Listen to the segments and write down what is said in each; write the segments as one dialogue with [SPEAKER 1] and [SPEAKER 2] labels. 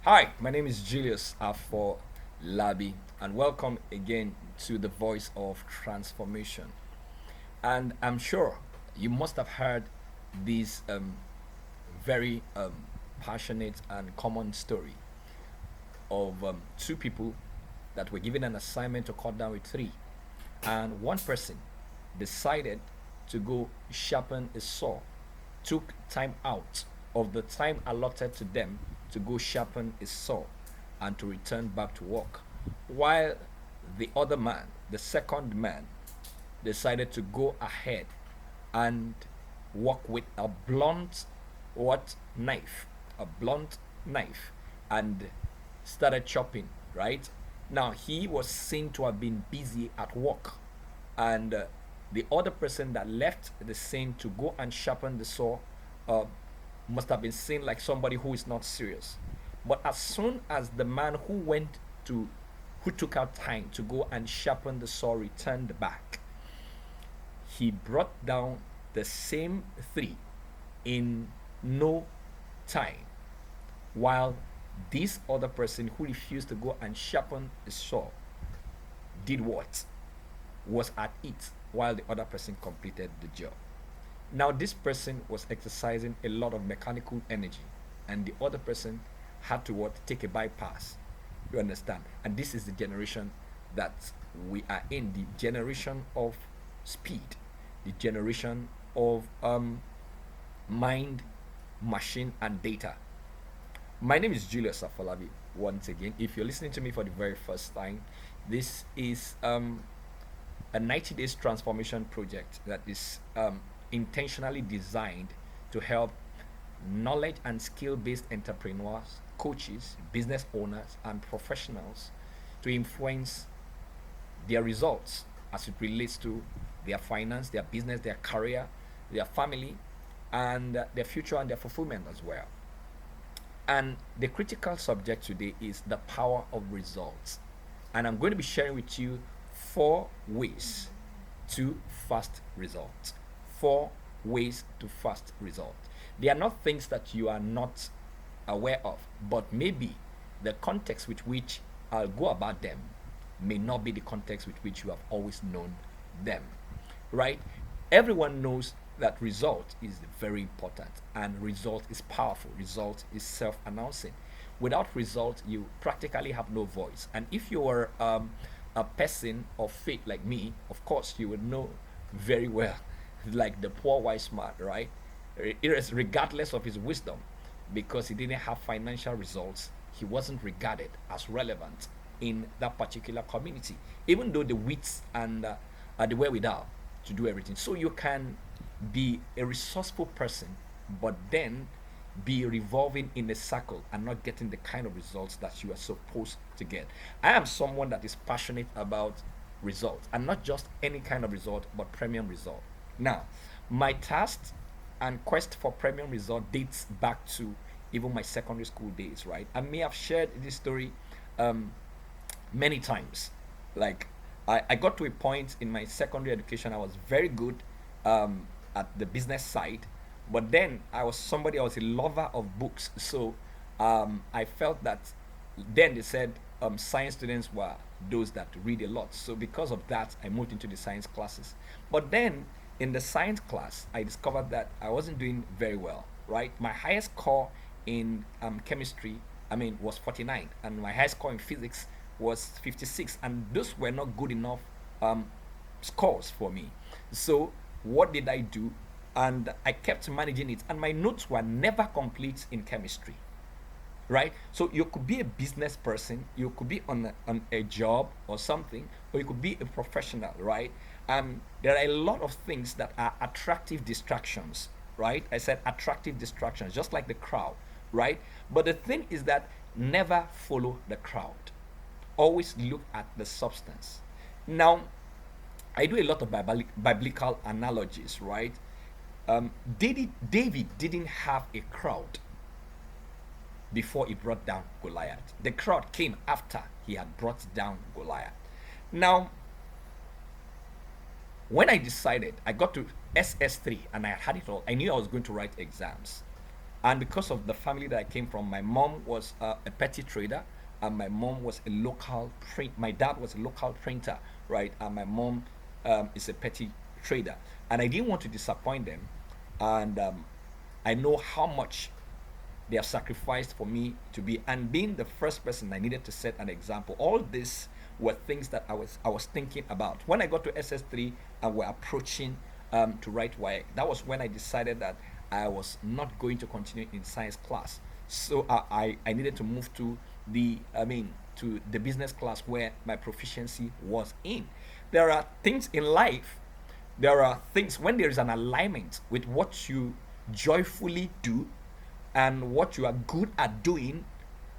[SPEAKER 1] Hi, my name is juliusafolabi, and welcome again to the Voice of Transformation. And I'm sure you must have heard this very passionate and common story of two people that were given an assignment to cut down with three, and one person decided to go sharpen a saw, took time out of the time allotted to them to go sharpen a saw and to return back to work, while the other man, the second man, decided to go ahead and work with a blunt what knife, a blunt knife, and started chopping. Right now, he was seen to have been busy at work, and the other person that left the scene to go and sharpen the saw uh, must have been seen like somebody who is not serious. But as soon as the man to who took out time to go and sharpen the saw returned back, he brought down the same three in no time, while this other person who refused to go and sharpen the saw did what? Was at it while the other person completed the job. Now, this person was exercising a lot of mechanical energy, and the other person had to what? Take a bypass. You understand? And this is the generation that we are in, the generation of speed, the generation of mind, machine, and data. My name is Julius Afolabi. Once again, if you're listening to me for the very first time, this is a 90 days transformation project that is intentionally designed to help knowledge and skill based entrepreneurs, coaches, business owners, and professionals to influence their results as it relates to their finance, their business, their career, their family, and their future and their fulfillment as well. And the critical subject today is the power of results. And I'm going to be sharing with you four ways to fast results. Four ways to fast results. They are not things that you are not aware of, but maybe the context with which I'll go about them may not be the context with which you have always known them. Right? Everyone knows that result is very important and result is powerful. Result is self-announcing. Without result, you practically have no voice. And if you are a person of faith like me, of course, you would know very well, like the poor wise man, right? Regardless of his wisdom, because he didn't have financial results, he wasn't regarded as relevant in that particular community, even though the wits and the wherewithal to do everything. So you can be a resourceful person, but then be revolving in a circle and not getting the kind of results that you are supposed to get. I am someone that is passionate about results, and not just any kind of result, but premium result. Now, my task and quest for premium result dates back to even my secondary school days, right? I may have shared this story um, many times. Like, I got to a point in my secondary education, I was very good at the business side, but then I was a lover of books. So I felt that then they said science students were those that read a lot. So because of that, I moved into the science classes. But then in the science class, I discovered that I wasn't doing very well. Right, my highest score in chemistry, was 49, and my highest score in physics was 56, and those were not good enough um, scores for me. So what did I do? And I kept managing it, and my notes were never complete in chemistry. Right? So you could be a business person, you could be on a job or something, or you could be a professional, right? There are a lot of things that are attractive distractions, right? I said attractive distractions, just like the crowd, right? But the thing is that never follow the crowd. Always look at the substance. Now, I do a lot of biblical analogies, right? David didn't have a crowd before he brought down Goliath. The crowd came after he had brought down Goliath. Now, when I got to SS3 and I had it all, I knew I was going to write exams. And because of the family that I came from, my mom was a petty trader, and my mom was a local print. My dad was a local printer, right? And my mom is a petty trader. And I didn't want to disappoint them, and I know how much they have sacrificed for me to be, and being the first person, I needed to set an example. All this were things that I was thinking about when I got to SS3 and we're approaching to write YA. That was when I decided that I was not going to continue in science class. So I needed to move to to the business class where my proficiency was in. There are things in life, there are things when there is an alignment with what you joyfully do and what you are good at doing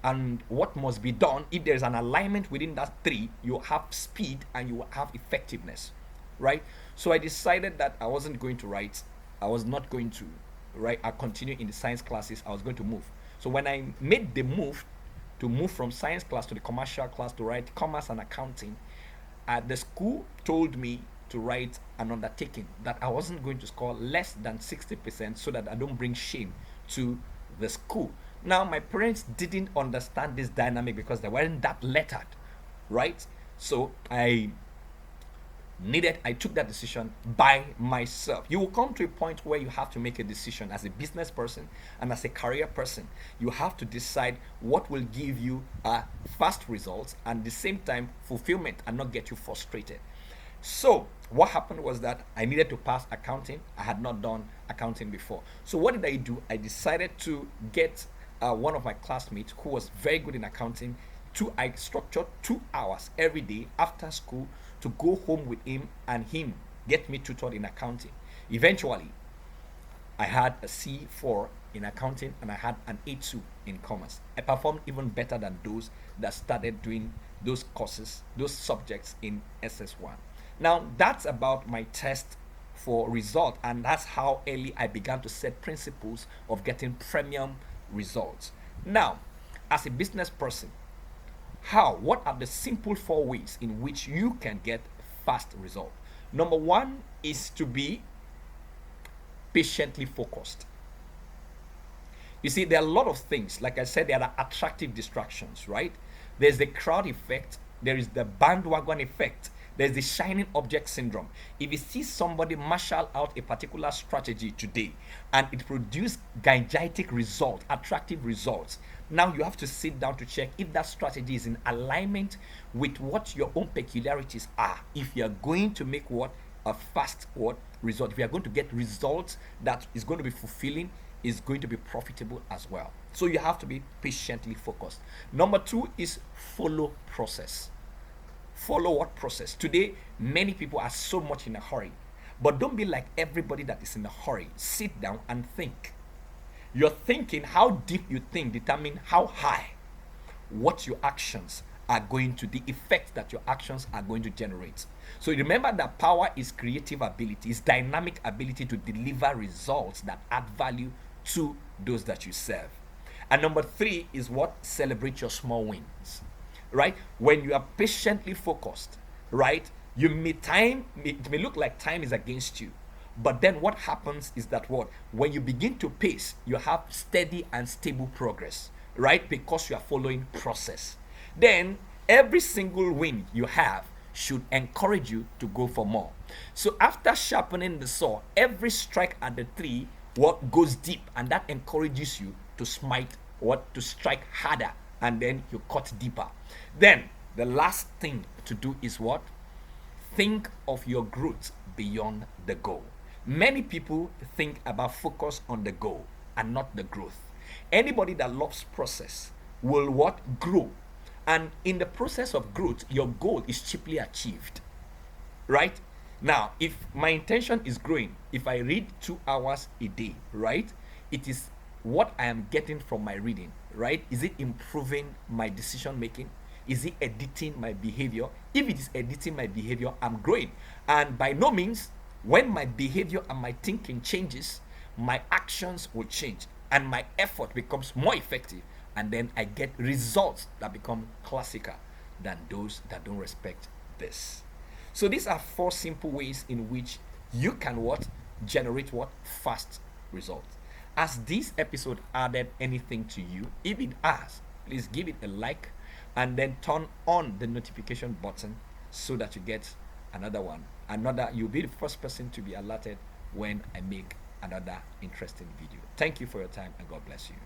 [SPEAKER 1] and what must be done. If there's an alignment within that three, you have speed and you will have effectiveness, right? So I decided that I wasn't going to write. I was not going to write. I continue in the science classes. I was going to move. So when I made the move to move from science class to the commercial class to write commerce and accounting, the school told me to write an undertaking that I wasn't going to score less than 60% so that I don't bring shame to the school. Now, my parents didn't understand this dynamic because they weren't that lettered, right? So I took that decision by myself. You will come to a point where you have to make a decision as a business person and as a career person. You have to decide what will give you fast results and at the same time fulfillment and not get you frustrated. So what happened was that I needed to pass accounting. I had not done accounting before. So what did I do? I decided to get one of my classmates who was very good in accounting. I structured 2 hours every day after school to go home with him and him get me tutored in accounting. Eventually, I had a C4 in accounting and I had an A2 in commerce. I performed even better than those that started doing those courses, those subjects in SS1. Now, that's about my test for result, and that's how early I began to set principles of getting premium results. Now, as a business person, what are the simple 4 ways in which you can get fast result? Number 1 is to be patiently focused. You see, there are a lot of things. Like I said, there are attractive distractions, right? There's the crowd effect, there is the bandwagon effect, there's the shining object syndrome. If you see somebody marshal out a particular strategy today and it produces gigantic results, attractive results, now you have to sit down to check if that strategy is in alignment with what your own peculiarities are. If you're going to make a fast result, if you're going to get results that is going to be fulfilling, is going to be profitable as well. So you have to be patiently focused. Number 2 is follow process. Follow what process? Today, many people are so much in a hurry. But don't be like everybody that is in a hurry. Sit down and think. Your thinking, how deep you think, determine how high what your actions are going to, the effect that your actions are going to generate. So remember that power is creative ability, is dynamic ability to deliver results that add value to those that you serve. And number 3 is what? Celebrate your small wins. Right? When you are patiently focused, right? It may look like time is against you. But then what happens is that when you begin to pace, you have steady and stable progress, right? Because you are following process. Then every single win you have should encourage you to go for more. So after sharpening the saw, every strike at the tree goes deep, and that encourages you to to strike harder, and then you cut deeper. Then the last thing to do is what? Think of your growth beyond the goal. Many people think about focus on the goal and not the growth. Anybody that loves process will grow. And in the process of growth, your goal is cheaply achieved. Right? Now, if my intention is growing, if I read 2 hours a day, right? It is what I am getting from my reading, right? Is it improving my decision making? Is it editing my behavior? If it is editing my behavior, I'm growing. And by no means, when my behavior and my thinking changes, my actions will change and my effort becomes more effective, and then I get results that become classicer than those that don't respect this. So these are 4 simple ways in which you can generate fast results. Has this episode added anything to you? If it has, please give it a like and then turn on the notification button so that you get another one. You'll be the first person to be alerted when I make another interesting video. Thank you for your time and God bless you.